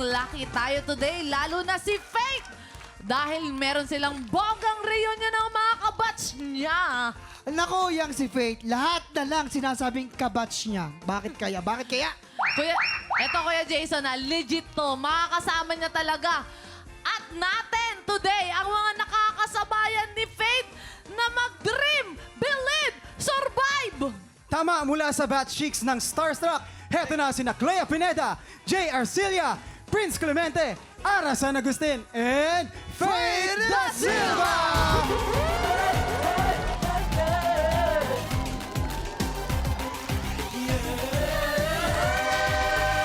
lucky tayo today, lalo na si Faith. Dahil meron silang bonggang reunion ng mga kabatch niya. Nako, yang si Faith, lahat na lang sinasabing kabatch niya. Bakit kaya? Bakit kaya? Kuya, eto Kuya Jason, legit to. Makakasama niya talaga. At natin today, ang mga nakakasabayan ni Faith na mag-dream, believe, survive. Tama, mula sa batch chicks ng Starstruck, heto na sina Clea Pineda, Jay Arcilia, Prince Clemente, Ara San Agustin, and Faith Da Silva!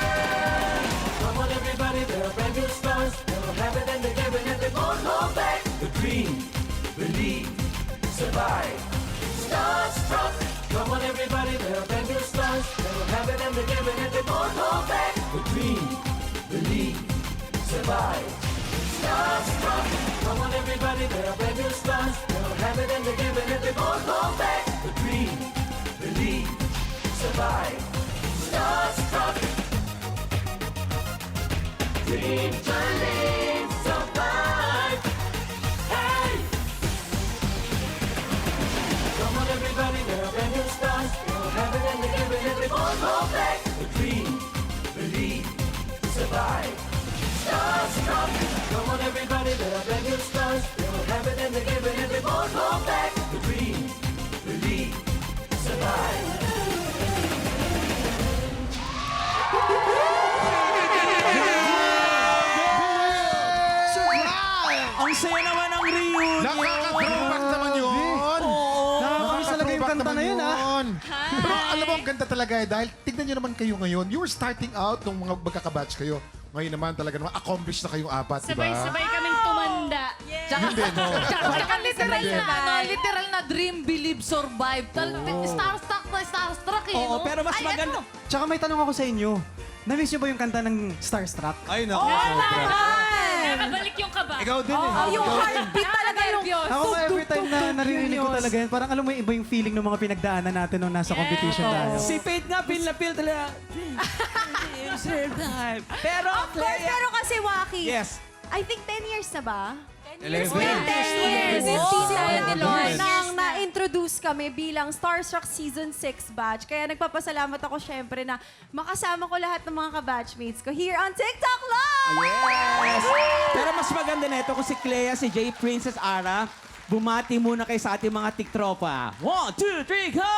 Come on, everybody, they're brand new stars. They'll have it and they're giving it, they won't hold back. The dream, believe, survive. Starstruck. Come on, everybody, they're brand new stars. They'll have it and they're giving it, they won't hold back. The dream, believe, survive. Starstruck. Come on, everybody, they're brand new stars. They'll have it and they're giving it, they won't hold back. The dream, believe, survive. Starstruck. Dream to live, survive. Hey! Come on, everybody, they're brand new stars. They'll have it and they're giving it, they won't hold back. The dream, believe, survive. Starstruck. Come on, everybody, they're brand new stars. They'll have it and they're giving it, they won't hold back. The dream, believe, survive. Ang saya naman ng reunion. Nakaka-throwback naman yun. Nakakamiss talaga yung kanta na yun, ha? Pero alam mo, ang ganda talaga eh. Dahil tignan nyo naman kayo ngayon. You were starting out nung mga magkakabatch kayo. Ngayon naman talaga naman accomplished na kayong apat, di ba? Sabay-sabay kaming tumanda. Tsaka, Yun din, no? tsaka literal Yun na, din. literal na dream, believe, survive. Starstruck na starstruck eh, Oo, no? pero mas Ay, maganda. ano? Tsaka may tanong ako sa inyo. Na-miss niyo ba yung kanta ng Starstruck? Ay, naku. Nakabalik yung kaba. Ikaw din eh. Yung heartbeat talaga yung... Ako nga every time na naririnig ko talaga yun, parang alam mo yung iba yung feeling ng mga pinagdaanan natin nung nasa competition tayo. Si Faith nga, feel na feel talaga. Pero, Of course, Clea. pero kasi Waki, Yes. I think 10 years na ba? 11. 10 years. Oh, Nang na-introduce kami bilang Starstruck Season 6 batch. Kaya nagpapasalamat ako syempre na makasama ko lahat ng mga ka-batchmates ko here on TikTok Live! Yes! Pero mas maganda na ito kung si Clea, si Jay, Princess Ara, bumati muna kayo sa ating mga tiktropa. 1, 2, 3, go!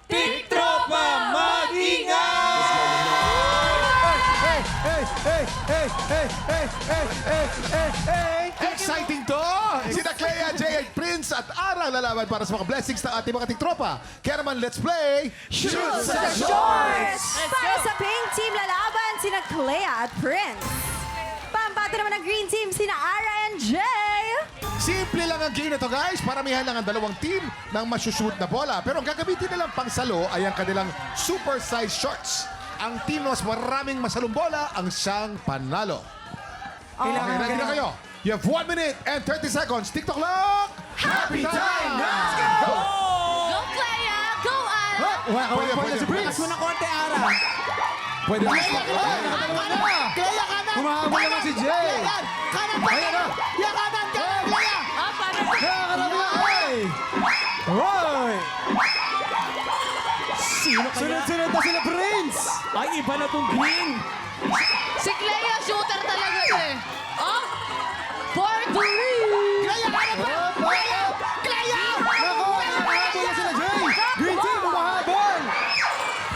Tiktropa, mag-ingat! Exciting to! Sina Clea, Jay, at Prince at Ara lalaban para sa mga blessings ng ating mga tiktropa. Kaya naman, let's play Shoot sa Shorts! Para sa pink team lalaban, sina Clea at Prince. Pambato naman ng green team, sina Ara and Jay. Simple lang ang game na to, guys. Paramihan lang ang dalawang team ng masushoot na bola. Pero ang gagamitin nilang pangsalo ay ang kanilang super size shorts. Ang team na mas maraming masalong bola ang siyang panalo. Okay, ready na kayo? You have 1 minute and 30 seconds. TikTok clock! Happy time now! Go! Go, Clea! Go, Ara! Pwede, pwede, si Prince. Mas muna konti, Ara. Pwede. Clea, kanan! Humahabol naman si Jay. Kanan pa! Ayan na. Yan, kanan! Kanan, Clea! Ah, parang... Ay! Hoy! Sino kaya? Sunod-sunod na sila, Prince! Ay, iba na tong green. Si Clea, shooter talaga eh. Oh! For the win! Clea, kanan pa! Clea! Clea! Nako, humahabol na sila, Jay! Green team, humahabol!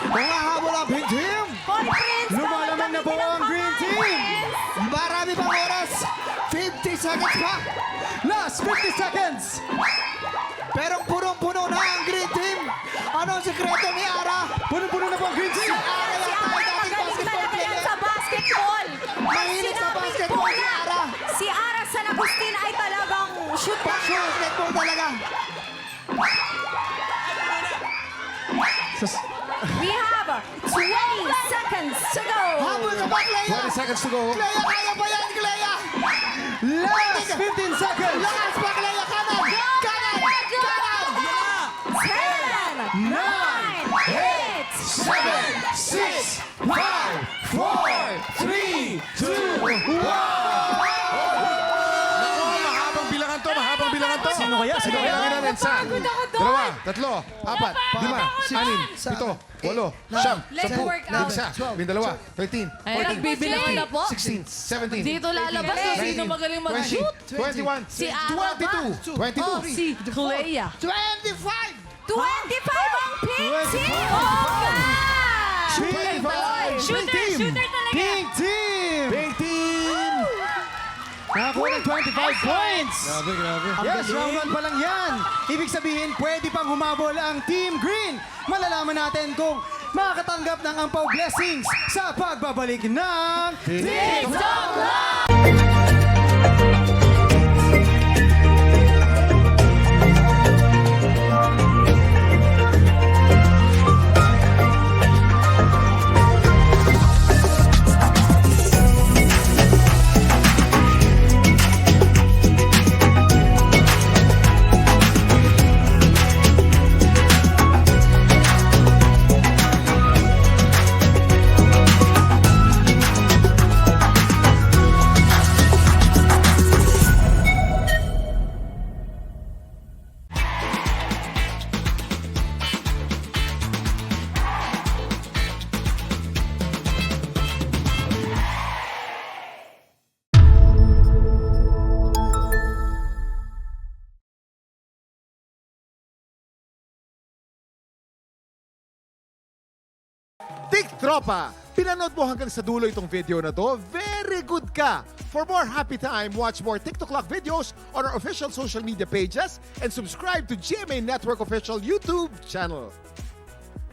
Humahabol ang pink team! Hoy, Prince! Lumalamang na po ang green team! Marami pang oras! 50 seconds pa! Last 50 seconds! Pero punong-puno na ang green team! Ano ang sikreto ni Ara? Puno-puno na po ang green team! Ara Si lang Ara tayo dating magaling basketball talaga yan player! sa basketball. Mahilig sa basketball si Ara! Si Ara San Agustin ay talagang shoot na shoot. Basketball talaga! We have 20 seconds to go. Habol ka ba, Clea? 20 seconds to go. Clea, kaya ba yan, Clea? Last 15 seconds! Lakas pa, Clea! Kanan! Kanan! Kanan! 10, 9, 8, 7, 6, 5, 4, 3, 2, kaya? Sino kaya? Kailangan natin sa dalawa, tatlo, apat, lima, anim, pito, walo, siyam, Let's sampu, work out. isa, dalawa, 13, Ay, 14, nagbibilangan na po. 16, 17, Dito lalabas kung sino magaling mag-shoot. 21, Si Ara ba? 22, Oh, 22, si Clea. 25! 25 ang pink 25. team! Oh, gosh! Shooter talaga. Pink Team! Pink Team! Nakakuha ng 25 points! Grabe. Yes, round 1 pa lang yan. Ibig sabihin, pwede pang humabol ang Team Green. Malalaman natin kung makakatanggap ng ampaw blessings sa pagbabalik ng TikTok Live! TikTropa! Pinanood mo hanggang sa dulo itong video na to? Very good ka! For more happy time, watch more TikTok Clock videos on our official social media pages and subscribe to GMA Network official YouTube channel.